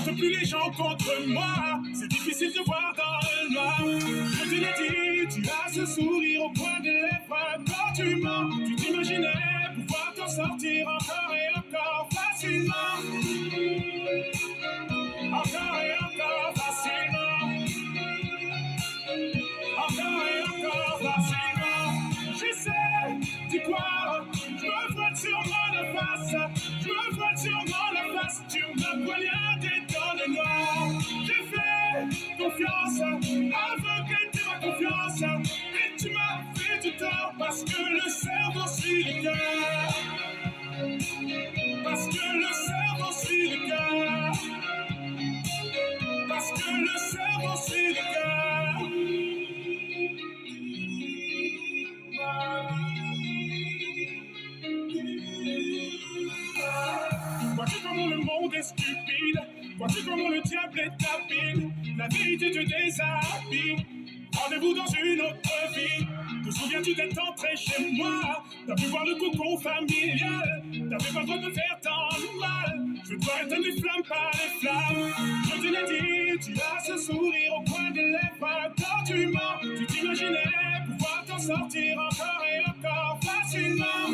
montre plus les gens contre moi. C'est difficile de voir dans le noir. Je te l'ai dit, tu as ce sourire au coin des lèvres. Quand tu mens, tu t'imaginais pouvoir t'en sortir encore et encore facilement. Encore et encore facilement. Encore et encore facilement. J'essaie d'y croire. Je me vois sûrement la face. Je me vois sûrement la face. Tu m'as poignardé dans le noir. J'ai fait confiance. Aveuglé de ma confiance. Et tu m'as fait du tort. Parce que le cerveau suit le cœur. Parce que le cerveau suit le cœur. Parce que le cerveau suit le cœur. Vois-tu comment le monde est stupide? Vois-tu comment le diable est habile? La vérité te déshabille. Rendez-vous dans une autre vie. Te souviens-tu d'être entré chez moi? T'as pu voir le cocon familial. T'avais pas le droit de faire tant de mal. Je veux te voir éteindre les flammes par les flammes. Je te l'ai dit, tu as ce sourire au coin des lèvres. Quand tu mens, tu t'imaginais pouvoir t'en sortir encore et encore facilement.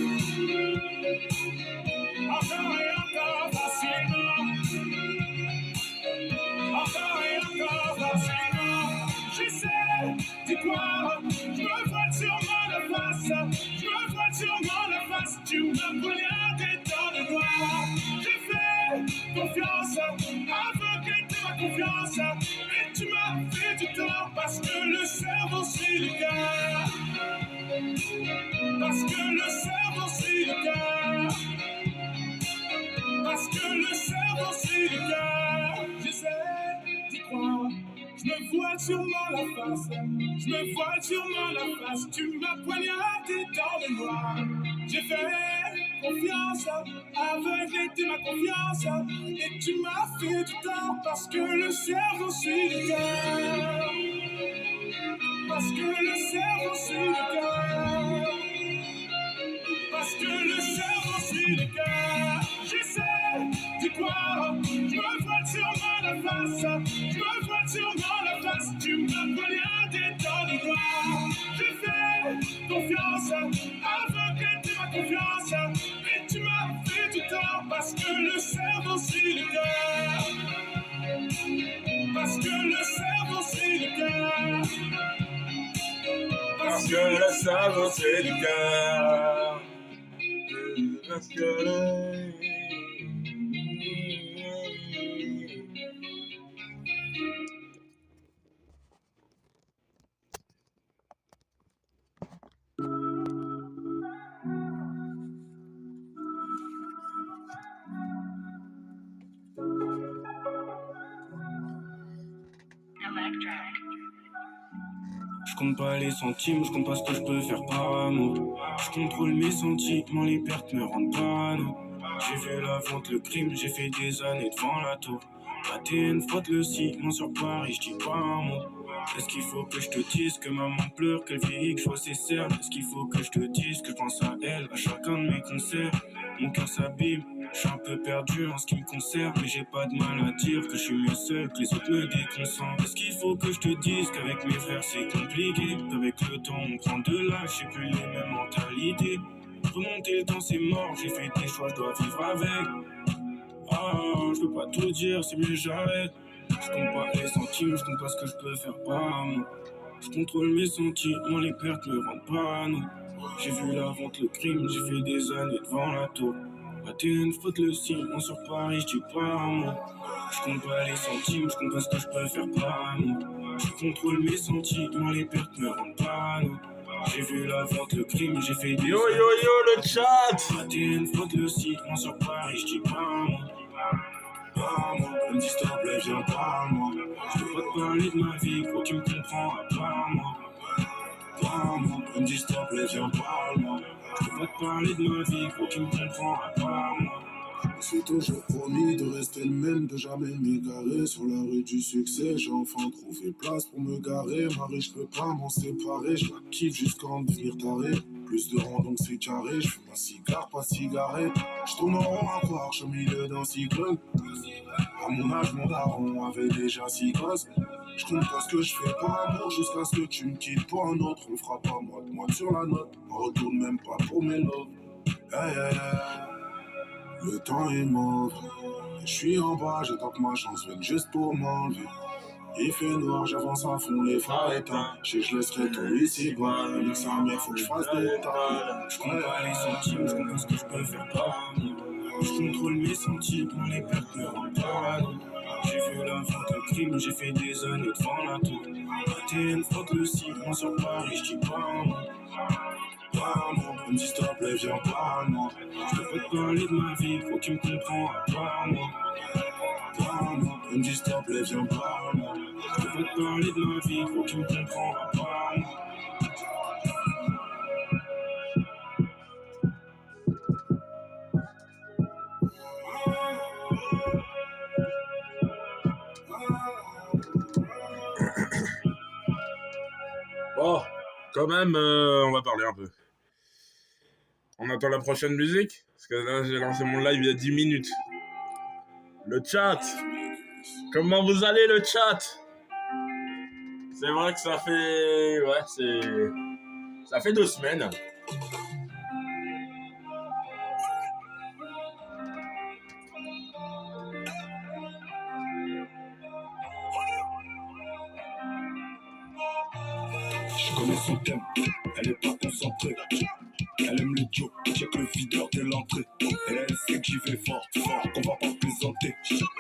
Encore et encore facilement. Encore et encore facilement. J'essaie d'y croire. Je me vois sûrement la face. Je me vois sûrement la face. Tu m'as poignardé dans le noir. J'ai fait confiance. Aveuglé de ma confiance. Et tu m'as fait du tort. Parce que le cerveau suit le cœur. Parce que le cerveau suit le cœur. Parce que le cerveau suit le cœur. J'essaie d'y croire. Je me voile sûrement la face. Je me voile sûrement la face. Tu m'as poignardé dans le noir. J'ai fait confiance. Aveuglé de ma confiance. Et tu m'as fait du tort. Parce que le cerveau suit le cœur. Parce que le cerveau suit le cœur. Parce que le cerveau suit le cœur. J'essaie d'y croire. Je me voile sûrement la face. Je me voile sûrement la face. Tu m'as poignardé dans le noir. J'ai fait confiance. Aveuglé de ma confiance. Et tu m'as fait du tort. Parce que le cerveau suit le cœur. Parce que le cerveau suit le cœur. Parce que le cerveau suit le cœur. Parce que Je compte pas les centimes, je compte pas ce que je peux faire par amour. Je contrôle mes sentiments, les pertes me rendent parano. J'ai vu la vente, le crime, j'ai fait des années devant la tour. ATN frotte le ciment sur Paris, je dis pas un mot. Est-ce qu'il faut que je te dise que maman pleure, qu'elle vieillit, que je vois ses cernes? Est-ce qu'il faut que je te dise que je pense à elle, à chacun de mes concerts? Mon cœur s'abîme, je suis un peu perdu en ce qui me concerne, mais j'ai pas de mal à dire que je suis mieux seul, que les autres me déconcentrent. Est-ce qu'il faut que je te dise qu'avec mes frères c'est compliqué, qu'avec le temps on prend de l'âge, j'ai plus les mêmes mentalités. Remonter le temps c'est mort, j'ai fait des choix, je dois vivre avec. Ah, je peux pas tout dire, c'est mieux j'arrête. Je compte pas les centimes, je compte pas ce que je peux faire par moi. Je contrôle mes sentiments, les pertes me rendent parano. J'ai vu la vente, le crime, j'ai fait des années devant la tour. ATN frotte le ciment sur Paris, je dis pas un mot. Je compte pas les centimes, je compte pas ce que je peux faire par moi. Je contrôle mes sentiments, les pertes me rendent parano. J'ai vu la vente, le crime, j'ai fait des yo le chat. ATN frotte le ciment sur Paris, je dis pas un mot. Parle-moi, me dis s'il te plaît, viens parle-moi. Je peux pas te parler de ma vie, gros, tu me comprends à part moi. Parle-moi, me dis s'il te plaît, viens parle-moi. Je peux pas te parler de ma vie, gros, tu me comprends à part moi. Je me suis toujours promis de rester le même, de jamais m'égarer. Sur la rue du succès, j'ai enfin trouvé place pour me garer. Marie, je peux pas m'en séparer, je la kiffe jusqu'à en devenir taré. Plus de rang donc c'est carré, je fume un cigare, pas cigarette. Je tourne en rond à croire, je suis au milieu d'un cyclone. À mon âge, mon daron avait déjà 6 gosses. Je compte pas ce que je fais par amour jusqu'à ce que tu me quittes pour un autre. On fera pas moite sur la note, on retourne même pas pour mes loves. Hey, hey, hey. Le temps est mauvais, je suis en bas, j'attends que ma chance vienne juste pour m'enlever. Il fait noir, j'avance à fond, les phares éteints. Je laisserai tout ici, bah, nique sa mère, faut que je fasse des tas. Je compte pas les centimes, je comprends ce que je peux faire par amour. Je contrôle mes sentiments, les pertes me rendent parano. J'ai vu la vente, le crime, j'ai fait des années devant la tour. ATN frotte le citron sur Paris, je dis pas un mot. Pas un mot, me dis stop, viens pas à moi. Je peux pas te parler de ma vie, faut qu'il me comprend à part moi. Me dis stop, viens pas à moi. Je peux pas te parler de ma vie, faut qu'il me comprend à part moi. Bon, quand même, on va parler un peu. On attend la prochaine musique, parce que là, j'ai lancé mon live il y a 10 minutes. Le chat. Comment vous allez, le chat? C'est vrai que ça fait... Ouais, ça fait 2 semaines. Je connais son thème, elle est pas concentrée. Elle aime les jokes, check le videur de l'entrée. Et elle sait que j'y vais fort, qu'on va pas plaisanter.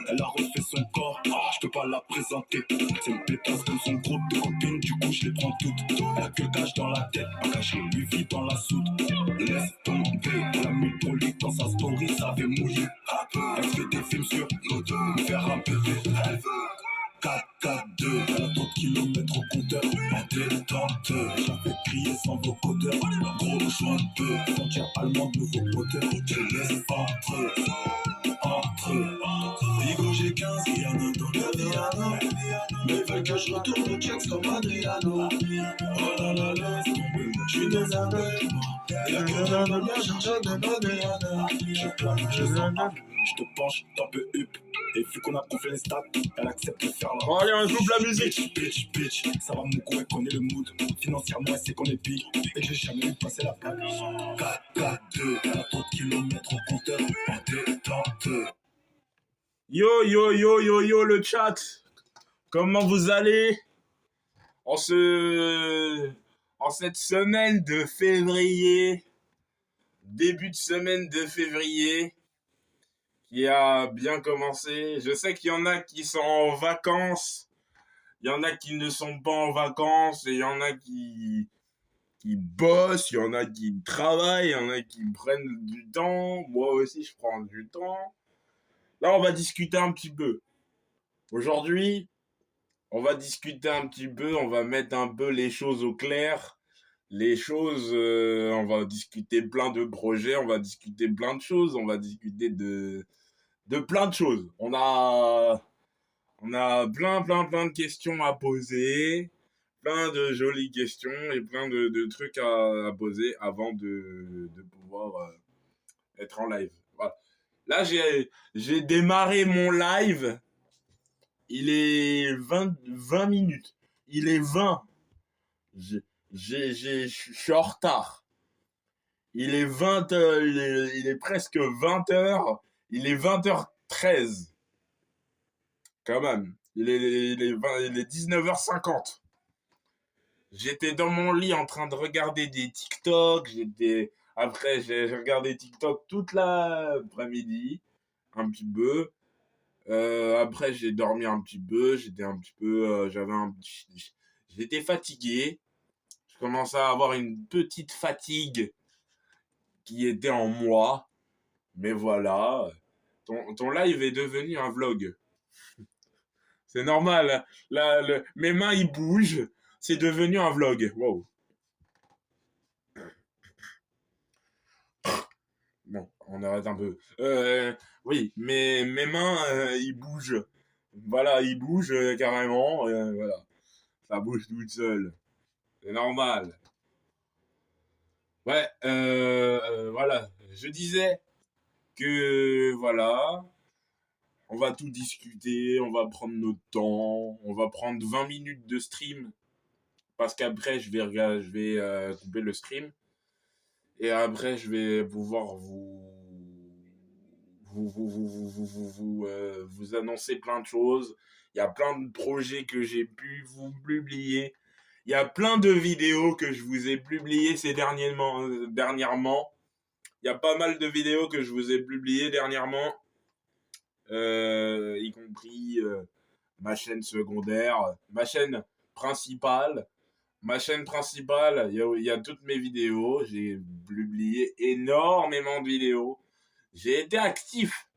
Elle a refait son corps, je peux pas la présenter. C'est une pétasse comme son groupe de copines, du coup je les prends toutes. Elle a que le cache dans la tête, pas caché, lui vit dans la soude. Laisse tomber, elle a mis le prolique dans sa story, ça avait mouillé. Elle fait des films sur nous deux, me faire un bébé. Elle veut 4-4-2, elle a trop de kilomètres au compteur. En détente, j'avais crié sans vocodeur. Gros choix de peu, frontière allemande, nouveau poteur. Je laisse entre eux. Vigo, j'ai 15, Rihanna dans le Rihanna. Mais veulent que je retourne au checks comme Adriano. Oh là là là, c'est tombé, je suis des abeilles. Y'a que dans le bien, j'argent de Adriana. Je plane, je sens up, je te penche, t'en peux up. Et vu qu'on a confié les stats, elle accepte de faire la... Bon, allez, on coupe la musique. Bitch, ça va mon coup, elle connaît le mood. Financièrement, elle sait qu'on est big. Et j'ai jamais eu passé la plaque. 4-4-2, elle a trop de kilomètres au compteur. En détente. Yo, le chat. Comment vous allez en cette semaine de février, début de semaine de février, qui a bien commencé. Je sais qu'il y en a qui sont en vacances, il y en a qui ne sont pas en vacances, et il y en a qui bossent, il y en a qui travaillent, il y en a qui prennent du temps. Moi aussi, je prends du temps. Là, on va discuter un petit peu. Aujourd'hui, on va discuter un petit peu, on va mettre un peu les choses au clair. Les choses, on va discuter plein de projets, on va discuter plein de choses, on va discuter de plein de choses. On a plein de questions à poser, plein de jolies questions et plein de trucs à poser avant de pouvoir être en live. Voilà. Là, j'ai démarré mon live. Il est 20 minutes. Il est 20. Je suis en retard. Il est 20, il est presque 20 heures. Il est 20h13. Quand même. Il est 19h50. J'étais dans mon lit en train de regarder des TikTok. Après, j'ai regardé TikTok toute l'après-midi. Un petit peu. Après, j'ai dormi un petit peu. J'étais fatigué. Je commençais à avoir une petite fatigue qui était en moi. Mais voilà. Ton live est devenu un vlog. C'est normal. Mes mains, ils bougent. C'est devenu un vlog. Wow. Bon, on arrête un peu. Oui, mes mains, ils bougent. Voilà, ils bougent carrément. Voilà. Ça bouge toute seule. C'est normal. Ouais, voilà. Je disais que, voilà, on va tout discuter, on va prendre notre temps, on va prendre 20 minutes de stream, parce qu'après, je vais couper le stream, et après, je vais pouvoir vous annoncer plein de choses. Il y a plein de projets que j'ai pu vous publier. Il y a plein de vidéos que je vous ai publiées dernièrement. Il y a pas mal de vidéos que je vous ai publiées dernièrement, y compris ma chaîne secondaire, ma chaîne principale. Ma chaîne principale, il y a toutes mes vidéos. J'ai publié énormément de vidéos. J'ai été actif.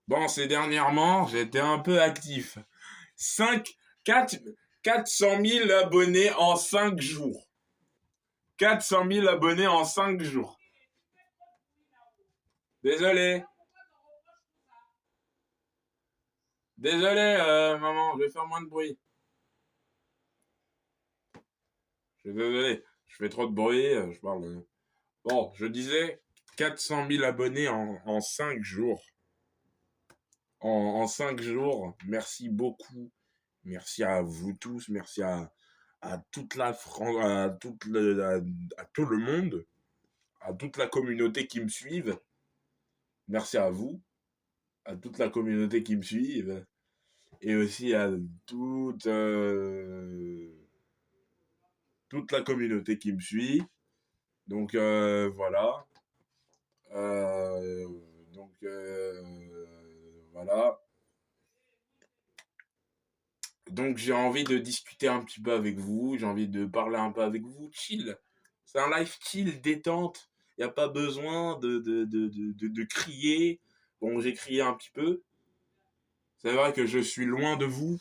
Bon, ces dernièrement, j'étais un peu actif. 400 000 abonnés en 5 jours. 400 000 abonnés en 5 jours. Désolé. Désolé, maman, je vais faire moins de bruit. Je suis désolé, je fais trop de bruit, je parle. Bon, je disais 400 000 abonnés en 5 jours. En 5 jours, merci beaucoup. Merci à vous tous, merci à toute la France, à tout le monde, à toute la communauté qui me suivent. Merci à vous, à toute la communauté qui me suivent. Et aussi à toute la communauté qui me suit. Donc voilà. Euh, donc voilà. Donc j'ai envie de discuter un petit peu avec vous. J'ai envie de parler un peu avec vous. Chill. C'est un live chill, détente. Il n'y a pas besoin de crier. Bon, j'ai crié un petit peu. C'est vrai que je suis loin de vous.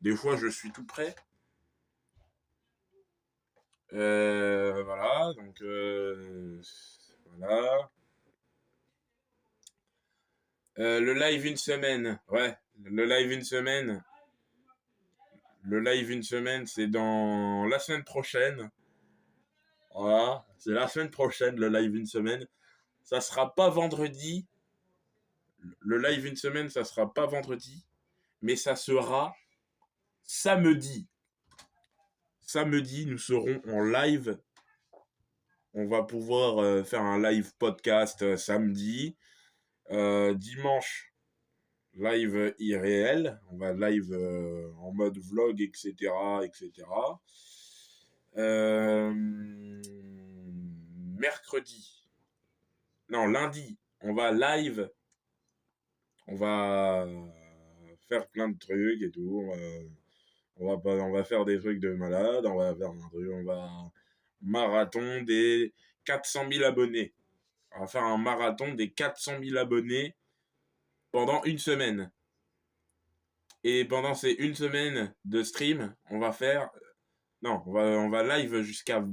Des fois, je suis tout près. Voilà, donc voilà. Le live une semaine, ouais. Le live une semaine. Le live une semaine, c'est dans la semaine prochaine. Voilà, c'est la semaine prochaine, le live une semaine. Ça sera pas vendredi. Le live une semaine, ça sera pas vendredi, mais ça sera samedi. Samedi, nous serons en live. On va pouvoir faire un live podcast samedi. Dimanche, live irréel. On va live en mode vlog, etc. etc. Mercredi. Non, lundi, on va live. On va faire plein de trucs et tout. On va faire des trucs de malade. On va faire un truc. On va marathon des 400 000 abonnés. On va faire un marathon des 400 000 abonnés pendant une semaine. Et pendant ces une semaine de stream, on va faire... Non, on va live jusqu'à...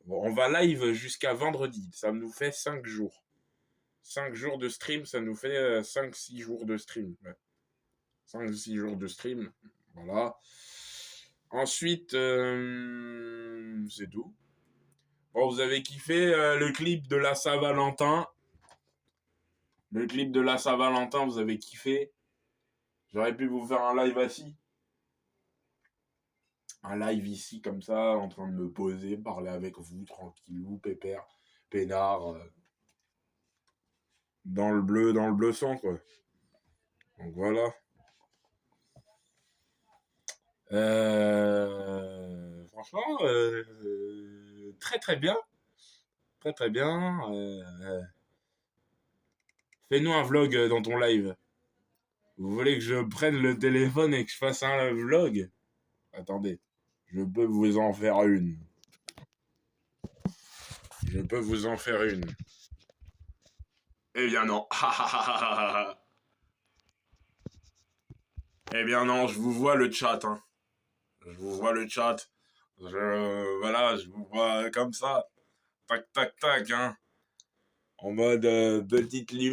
On va live jusqu'à vendredi. Ça nous fait 5 jours. 5 jours de stream, ça nous fait 5-6 jours de stream. Ouais. 5-6 jours de stream. Voilà. Ensuite, c'est tout. Bon, vous avez kiffé le clip de la Saint-Valentin. Le clip de la Saint-Valentin, vous avez kiffé. J'aurais pu vous faire un live assis. Un live ici, comme ça, en train de me poser, parler avec vous, tranquillou, pépère, peinard. Dans le bleu sang, quoi. Donc voilà. Franchement, très très bien. Très très bien. Fais-nous un vlog dans ton live. Vous voulez que je prenne le téléphone et que je fasse un vlog? Attendez, je peux vous en faire une. Je peux vous en faire une. Eh bien non. Eh bien non, je vous vois le chat. Hein. Je vous vois le chat. Voilà, je vous vois comme ça. Tac, tac, tac. Hein. En mode petite lumière.